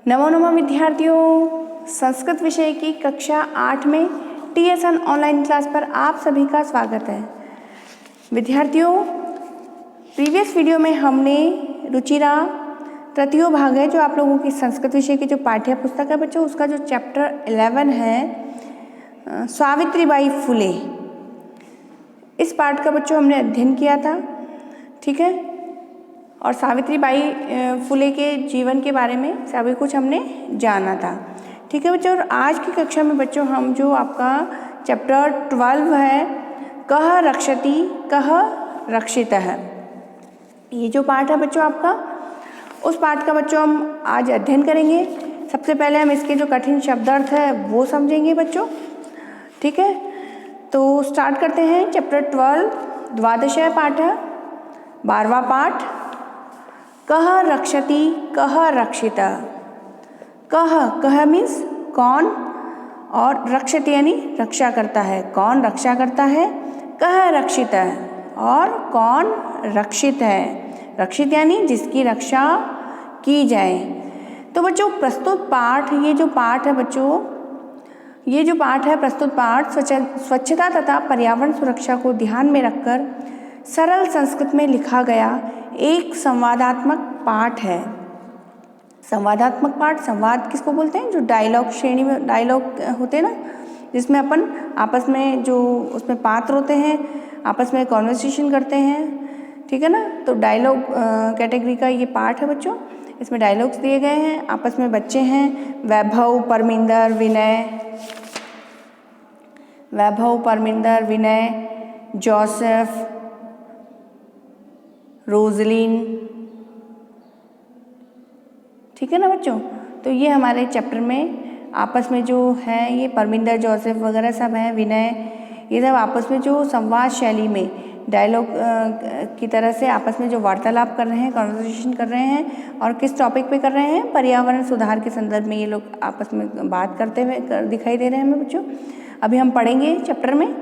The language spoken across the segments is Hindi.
नमो नमः विद्यार्थियों, संस्कृत विषय की कक्षा 8 में TSN ऑनलाइन क्लास पर आप सभी का स्वागत है। विद्यार्थियों, प्रीवियस वीडियो में हमने रुचिरा तृतीय भाग है जो आप लोगों की संस्कृत विषय की जो पाठ्य पुस्तक है बच्चों, उसका जो चैप्टर 11 है सावित्रीबाई फुले, इस पाठ का बच्चों हमने अध्ययन किया था। ठीक है, और सावित्रीबाई फुले के जीवन के बारे में सभी कुछ हमने जाना था। ठीक है बच्चों, और आज की कक्षा में बच्चों हम जो आपका चैप्टर 12 है कह रक्षति कह रक्षितः, ये जो पाठ है बच्चों आपका, उस पाठ का बच्चों हम आज अध्ययन करेंगे। सबसे पहले हम इसके जो कठिन शब्दार्थ है वो समझेंगे बच्चों। ठीक है, तो स्टार्ट करते हैं। चैप्टर 12 द्वादश पाठ है, 12वां पाठ। कह रक्षति कह रक्षिता। कह मीन्स कौन, और रक्षति यानी रक्षा करता है, कौन रक्षा करता है। कह रक्षित है, और कौन रक्षित है। रक्षित यानी जिसकी रक्षा की जाए। तो बच्चों प्रस्तुत पाठ, ये जो पाठ है बच्चों, ये जो पाठ है प्रस्तुत पाठ स्वच्छता तथा पर्यावरण सुरक्षा को ध्यान में रखकर सरल संस्कृत में लिखा गया एक संवादात्मक पाठ है। संवादात्मक पाठ, संवाद किसको बोलते हैं? जो डायलॉग श्रेणी में डायलॉग होते हैं ना, जिसमें अपन आपस में जो उसमें पात्र होते हैं आपस में कॉन्वर्सेशन करते हैं। ठीक है ना, तो डायलॉग कैटेगरी का ये पाठ है बच्चों। इसमें डायलॉग्स दिए गए हैं, आपस में बच्चे हैं वैभव, परमिंदर, विनय, जोसेफ, रोजलिन। ठीक है ना बच्चों, तो ये हमारे चैप्टर में आपस में जो है ये परमिंदर, जोसेफ वगैरह सब हैं, विनय, ये सब आपस में जो संवाद शैली में डायलॉग की तरह से आपस में जो वार्तालाप कर रहे हैं, कॉन्वर्सेशन कर रहे हैं, और किस टॉपिक पे कर रहे हैं? पर्यावरण सुधार के संदर्भ में ये लोग आपस में बात करते हुए दिखाई दे रहे हैं हमें बच्चों। अभी हम पढ़ेंगे चैप्टर में।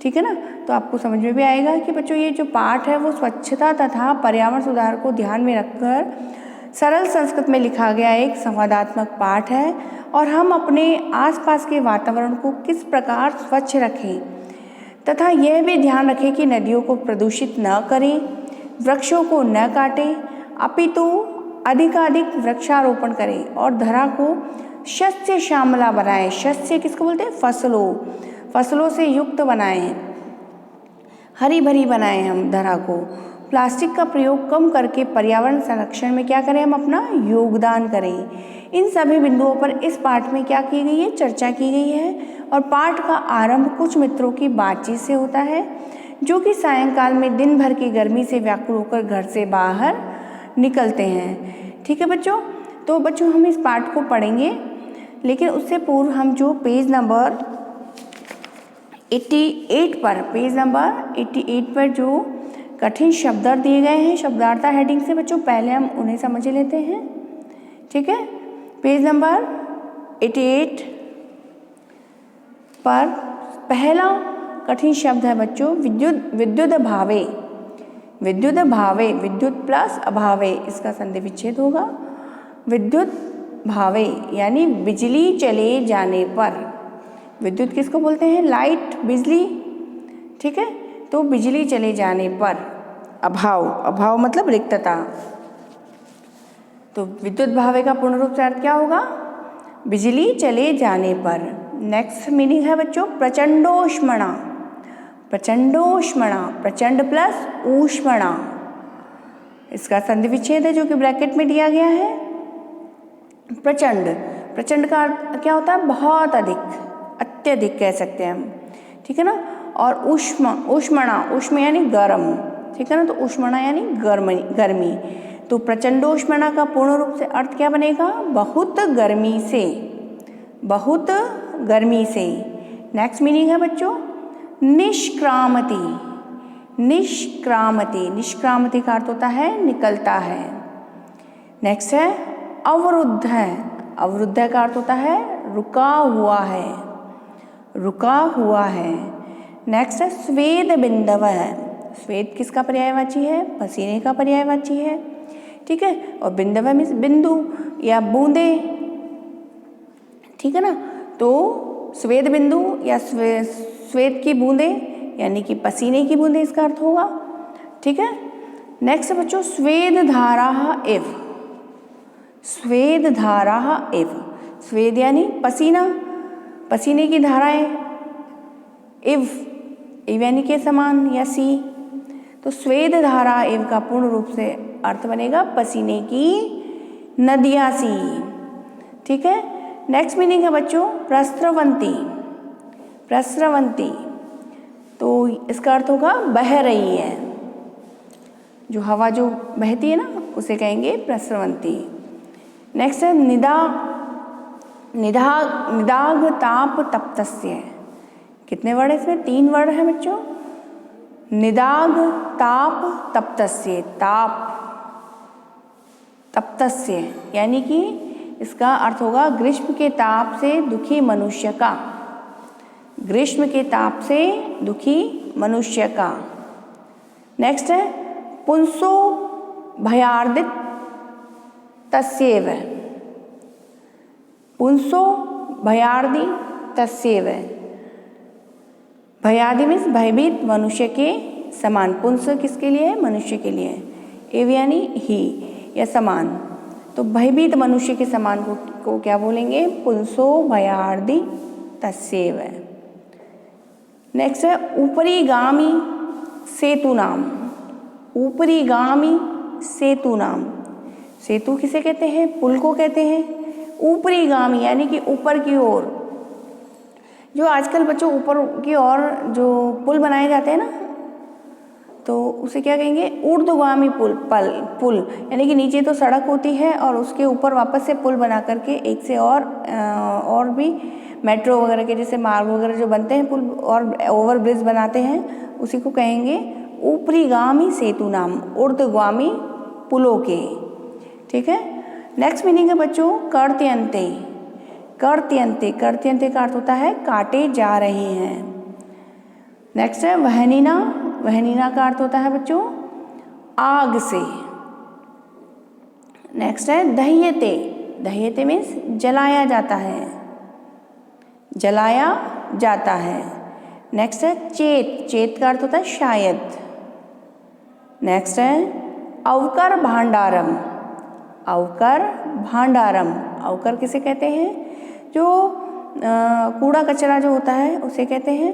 ठीक है ना, तो आपको समझ में भी आएगा कि बच्चों ये जो पाठ है वो स्वच्छता तथा पर्यावरण सुधार को ध्यान में रखकर सरल संस्कृत में लिखा गया एक संवादात्मक पाठ है। और हम अपने आसपास के वातावरण को किस प्रकार स्वच्छ रखें तथा यह भी ध्यान रखें कि नदियों को प्रदूषित न करें, वृक्षों को न काटें, अपितु अधिकाधिक वृक्षारोपण करें और धरा को शस्य श्यामला बनाएं। शस्य किसको बोलते हैं? फसलों से युक्त बनाएं, हरी भरी बनाएं हम धरा को। प्लास्टिक का प्रयोग कम करके पर्यावरण संरक्षण में क्या करें? हम अपना योगदान करें। इन सभी बिंदुओं पर इस पाठ में क्या की गई है? चर्चा की गई है। और पाठ का आरंभ कुछ मित्रों की बातचीत से होता है जो कि सायंकाल में दिन भर की गर्मी से व्याकुल होकर घर से बाहर निकलते हैं। ठीक है बच्चों, तो बच्चों हम इस पाठ को पढ़ेंगे, लेकिन उससे पूर्व हम जो पेज नंबर 88 पर जो कठिन शब्दार्थ दिए गए हैं शब्दार्थ हेडिंग से बच्चों, पहले हम उन्हें समझ लेते हैं। ठीक है, पेज नंबर 88 पर पहला कठिन शब्द है बच्चों विद्युत भावे। विद्युत प्लस अभावे, इसका संधि विच्छेद होगा। विद्युत भावे यानी बिजली चले जाने पर। विद्युत किसको बोलते हैं? लाइट, बिजली। ठीक है, तो बिजली चले जाने पर। अभाव मतलब रिक्तता। तो विद्युत भावे का पूर्ण रूप से अर्थ क्या होगा? बिजली चले जाने पर। नेक्स्ट मीनिंग है बच्चों प्रचंडोष्मणा। प्रचंड प्लस ऊष्मणा, इसका संधि विच्छेद है जो कि ब्रैकेट में दिया गया है। प्रचंड का अर्थ क्या होता है? बहुत अधिक, अत्यधिक कह सकते हैं हम। ठीक है ना, और ऊष्म यानी गर्म। ठीक है ना, तो ऊष्मणा यानी गर्मी। तो प्रचंडोष्मणा का पूर्ण रूप से अर्थ क्या बनेगा? बहुत गर्मी से। नेक्स्ट मीनिंग है बच्चों निष्क्रामति का अर्थ होता है निकलता है। नेक्स्ट है अवरुद्ध का अर्थ होता है रुका हुआ है। नेक्स्ट है स्वेद बिंदव है। स्वेद किसका पर्यायवाची है? पसीने का पर्यायवाची है। ठीक है, और बिंदव मीन्स बिंदु या बूंदे, ठीक है ना। तो स्वेद बिंदु या स्वेद की बूंदें यानी कि पसीने की बूंदें इसका अर्थ होगा। ठीक है। नेक्स्ट बच्चों, स्वेद धारा इव। स्वेद धारा इव, स्वेद यानी पसीना, पसीने की धाराएं, इव यानी के समान या सी। तो स्वेद धारा इव का पूर्ण रूप से अर्थ बनेगा पसीने की नदियाँ सी। ठीक है। नेक्स्ट मीनिंग है बच्चों प्रस्रवंती। प्रस्रवंती, तो इसका अर्थ होगा बह रही है, जो हवा जो बहती है ना उसे कहेंगे प्रस्रवंती। नेक्स्ट है निदाग ताप तप्तस्य। कितने वर्ड है इसमें? 3 वर्ड है बच्चों। निदाग ताप तप्तस्य, ताप तप्तस्य यानी कि इसका अर्थ होगा ग्रीष्म के ताप से दुखी मनुष्य का। ग्रीष्म के ताप से दुखी मनुष्य का। नेक्स्ट है पुंसो भयार्दित तस्येव। पुंसो भयार्दि तस्येव, भयादि मीन्स भयभीत मनुष्य के समान। पुंस किसके लिए है? मनुष्य के लिए। एव यानी ही या समान, तो भयभीत मनुष्य के समान को क्या बोलेंगे? पुंसो भयार्दि तस्येव। नेक्स्ट है ऊपरीगामी सेतु नाम। ऊपरीगामी सेतु नाम, सेतु किसे कहते हैं? पुल को कहते हैं। ऊपरीगामी यानी कि ऊपर की ओर, जो आजकल बच्चों ऊपर की ओर जो पुल बनाए जाते हैं ना, तो उसे क्या कहेंगे? ऊर्ध्वगामी पुल यानी कि नीचे तो सड़क होती है और उसके ऊपर वापस से पुल बना करके एक से और भी मेट्रो वगैरह के जैसे मार्ग वगैरह जो बनते हैं पुल और ओवर ब्रिज बनाते हैं, उसी को कहेंगे ऊपरीगामी सेतु नाम, ऊर्ध्वगामी पुलों के। ठीक है। नेक्स्ट मीनिंग है बच्चों कर्त्यन्ते। कर्त्यन्ते, कर्त्यन्ते का अर्थ होता है काटे जा रहे हैं। नेक्स्ट है वहनीना। वहनीना का अर्थ होता है बच्चों आग से। नेक्स्ट है दह्यते। दह्यते मीन्स जलाया जाता है, जलाया जाता है। नेक्स्ट है चेत। चेत का अर्थ होता है शायद। नेक्स्ट है अवकर भांडारम। अवकर भांडारम, अवकर किसे कहते हैं? जो कूड़ा कचरा जो होता है उसे कहते हैं,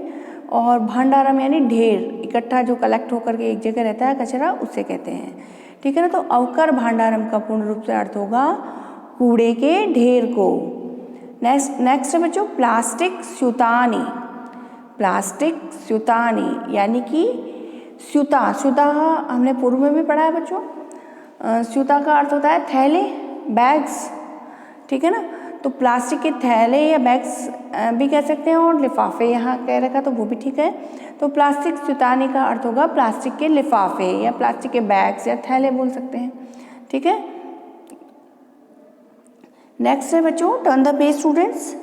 और भांडारम यानी ढेर, इकट्ठा जो कलेक्ट होकर के एक जगह रहता है कचरा, उसे कहते हैं। ठीक है ना। तो अवकर भांडारम का पूर्ण रूप से अर्थ होगा कूड़े के ढेर को। नेक्स्ट है बच्चों प्लास्टिक स्यूतानी। प्लास्टिक स्यूतानी यानी कि स्यूता। स्यूता हमने पूर्व में भी पढ़ा है बच्चों। स्यूता का अर्थ होता है थैले, बैग्स। ठीक है ना। तो प्लास्टिक के थैले या बैग्स भी कह सकते हैं, और लिफाफे यहाँ कह रखा तो वो भी ठीक है। तो प्लास्टिक स्यूतानी का अर्थ होगा प्लास्टिक के लिफाफे या प्लास्टिक के बैग्स या थैले बोल सकते हैं। ठीक है। नेक्स्ट है बच्चों turn the page students,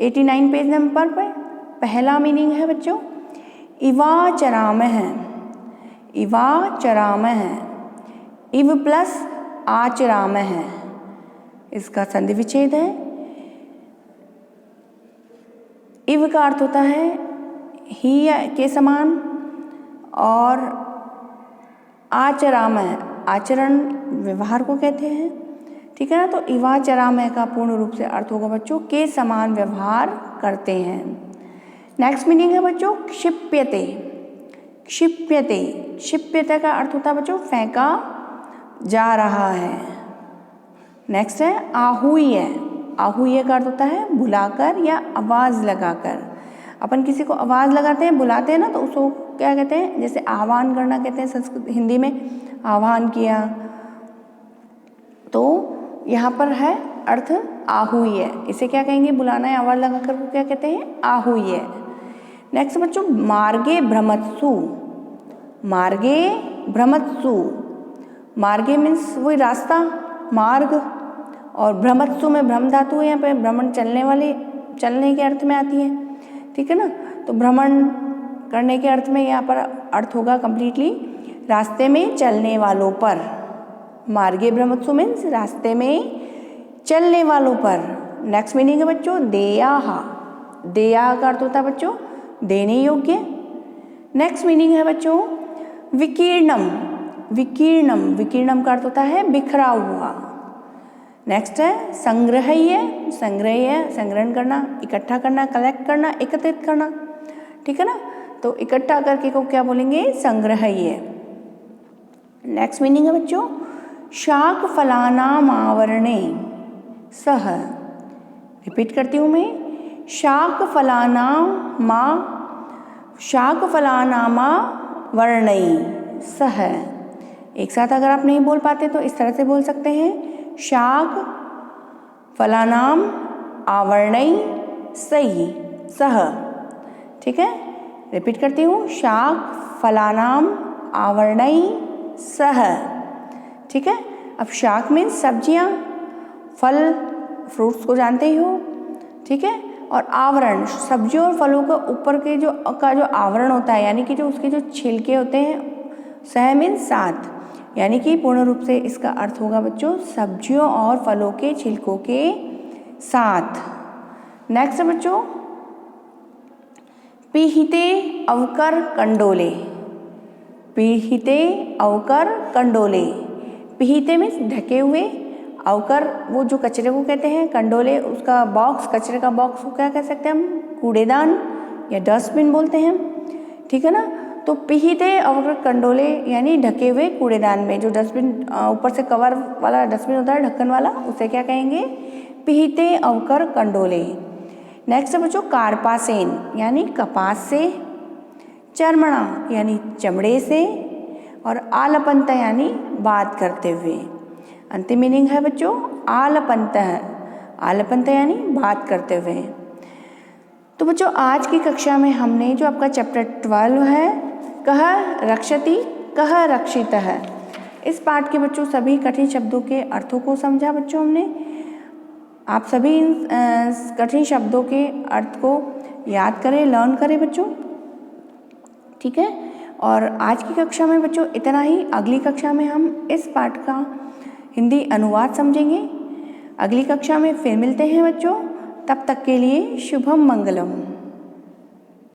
89 page number पर। पहला मीनिंग है बच्चों इवा चरामह। इवा चरामह, इव प्लस आचरामह, इसका संधि विच्छेद है। इव का अर्थ होता है ही के समान, और आचरामह आचरण व्यवहार को कहते हैं। ठीक है ना। तो इवाचरामह का पूर्ण रूप से अर्थ होगा बच्चों के समान व्यवहार करते हैं। नेक्स्ट मीनिंग है बच्चों क्षिप्यते। क्षिप्यते, क्षिप्यते का अर्थ होता है बच्चों फेंका जा रहा है। नेक्स्ट है आहूय। आहूय का अर्थ होता है बुलाकर या आवाज़ लगाकर। अपन किसी को आवाज़ लगाते हैं, बुलाते हैं ना, तो उसको क्या कहते हैं? जैसे आह्वान करना कहते हैं संस्कृत हिंदी में, आह्वान किया। तो यहाँ पर है अर्थ आहूय। इसे क्या कहेंगे? बुलाना या आवाज़ लगाकर को क्या कहते हैं? आहूय। नेक्स्ट बच्चों मार्गे भ्रमत्सु। मार्गे भ्रमत्सु, मार्गे मीन्स वही रास्ता, मार्ग, और भ्रमत्सु में भ्रम धातु है, यहाँ पे भ्रमण चलने वाले, चलने के अर्थ में आती है। ठीक है ना। तो भ्रमण करने के अर्थ में यहाँ पर अर्थ होगा कंप्लीटली रास्ते में चलने वालों पर। मार्गे भ्रमत्सु मीन्स रास्ते में चलने वालों पर, नेक्स्ट मीनिंग है बच्चों देयाहा। देया का अर्थ होता है बच्चों देने योग्य। नेक्स्ट मीनिंग है बच्चों विकीर्णम। विकीर्णम, विकीर्णम का अर्थ होता है बिखरा हुआ। नेक्स्ट है संग्रह्य। संग्रह्य संग्रहण करना, इकट्ठा करना, कलेक्ट करना, एकत्रित करना, ठीक है ना। तो इकट्ठा करके को क्या बोलेंगे संग्रह्य। नेक्स्ट मीनिंग है बच्चों शाक फलानाम आवरणे सह। रिपीट करती हूँ मैं, शाक फलानामा वर्णई सह। एक साथ अगर आप नहीं बोल पाते तो इस तरह से बोल सकते हैं शाक फलानाम आवर्णई सही सह। ठीक है, रिपीट करती हूँ शाक फलानाम आवर्णई सह। ठीक है, अब शाक मीन्स सब्जियाँ, फल फ्रूट्स को जानते ही हो। ठीक है, और आवरण सब्जियों और फलों का ऊपर के जो आवरण होता है यानी कि जो उसके जो छिलके होते हैं, सह मीन्स साथ, यानी कि पूर्ण रूप से इसका अर्थ होगा बच्चों सब्जियों और फलों के छिलकों के साथ। नेक्स्ट बच्चों पीहिते अवकर कंडोले। पीहिते अवकर कंडोले। पीहिते मीन्स ढके हुए, अवकर वो जो कचरे को कहते हैं, कंडोले उसका बॉक्स, कचरे का बॉक्स को क्या कह सकते हैं हम, कूड़ेदान या डस्टबिन बोलते हैं। ठीक है ना, तो पीहिते अवकर कंडोले यानी ढके हुए कूड़ेदान में, जो डस्टबिन ऊपर से कवर वाला डस्टबिन होता है ढक्कन वाला, उसे क्या कहेंगे पीहिते अवकर कंडोले। नेक्स्ट है बच्चों कार्पासेन यानी कपास से, चर्मणा यानी चमड़े से, और आलपंत यानी बात करते हुए। अंतिम मीनिंग है बच्चों आलपंत। आलपंत यानी बात करते हुए। तो बच्चों आज की कक्षा में हमने जो आपका चैप्टर 12 है कह रक्षति कह रक्षित है, इस पाठ के बच्चों सभी कठिन शब्दों के अर्थों को समझा। बच्चों हमने आप सभी इन कठिन शब्दों के अर्थ को याद करें, लर्न करें बच्चों। ठीक है, और आज की कक्षा में बच्चों इतना ही। अगली कक्षा में हम इस पाठ का हिंदी अनुवाद समझेंगे। अगली कक्षा में फिर मिलते हैं बच्चों, तब तक के लिए शुभम मंगलम।